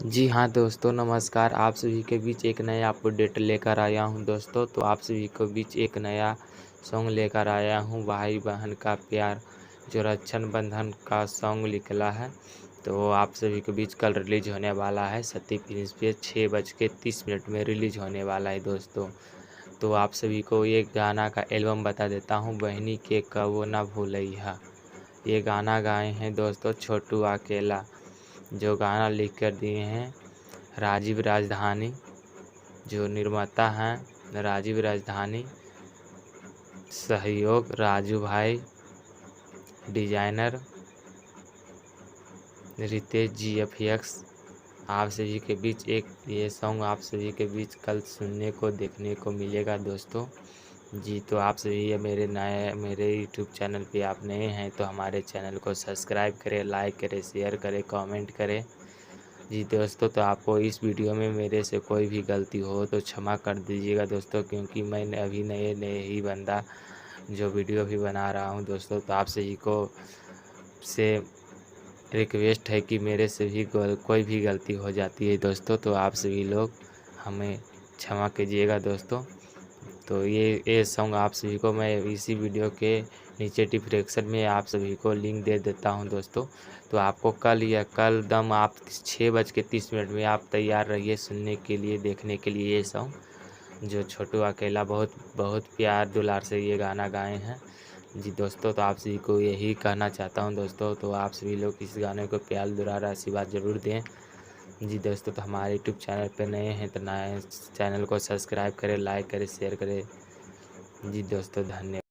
जी हाँ दोस्तों, नमस्कार। आप सभी के बीच एक नया अपडेट लेकर आया हूँ दोस्तों। तो आप सभी के बीच एक नया सॉन्ग लेकर आया हूँ, भाई बहन का प्यार जो रक्षाबंधन का सॉन्ग निकला है। तो आप सभी के बीच कल रिलीज होने वाला है सती फिल्म्स पे 6:30 में रिलीज होने वाला है दोस्तों। तो आप सभी को ये गाना का एल्बम बता देता हूँ, बहनी के कबो ना भूलैहा। ये गाना गाए हैं दोस्तों छोटू अकेला, जो गाना लिख कर दिए हैं राजीव राजधानी, जो निर्माता हैं राजीव राजधानी, सहयोग राजू भाई, डिजाइनर रितेश GFX। आप सभी के बीच ये सॉन्ग आप सभी के बीच कल सुनने को देखने को मिलेगा दोस्तों। जी तो आप सभी ये मेरे यूट्यूब चैनल पे आप नए हैं तो हमारे चैनल को सब्सक्राइब करें, लाइक करें, शेयर करें, कमेंट करें। जी दोस्तों, तो आपको इस वीडियो में मेरे से कोई भी गलती हो तो क्षमा कर दीजिएगा दोस्तों, क्योंकि मैं अभी नए ही बंदा जो वीडियो भी बना रहा हूं दोस्तों। तो आप सभी को से रिक्वेस्ट है कि मेरे से भी कोई भी गलती हो जाती है दोस्तों, तो आप सभी लोग हमें क्षमा कीजिएगा दोस्तों। तो ये सॉन्ग आप सभी को मैं इसी वीडियो के नीचे डिस्क्रिप्शन में आप सभी को लिंक दे देता हूं दोस्तों। तो आपको कल दम आप 6:30 में आप तैयार रहिए सुनने के लिए, देखने के लिए ये सॉन्ग जो छोटू अकेला बहुत बहुत प्यार दुलार से ये गाना गाए हैं। जी दोस्तों, तो आप सभी को यही कहना चाहता हूं दोस्तों। तो आप सभी लोग इस गाने को प्यार दुलार आशीर्वाद ज़रूर दें। जी दोस्तों, तो हमारे यूट्यूब चैनल पर नए हैं तो नए चैनल को सब्सक्राइब करें, लाइक करें, शेयर करें। जी दोस्तों, धन्यवाद।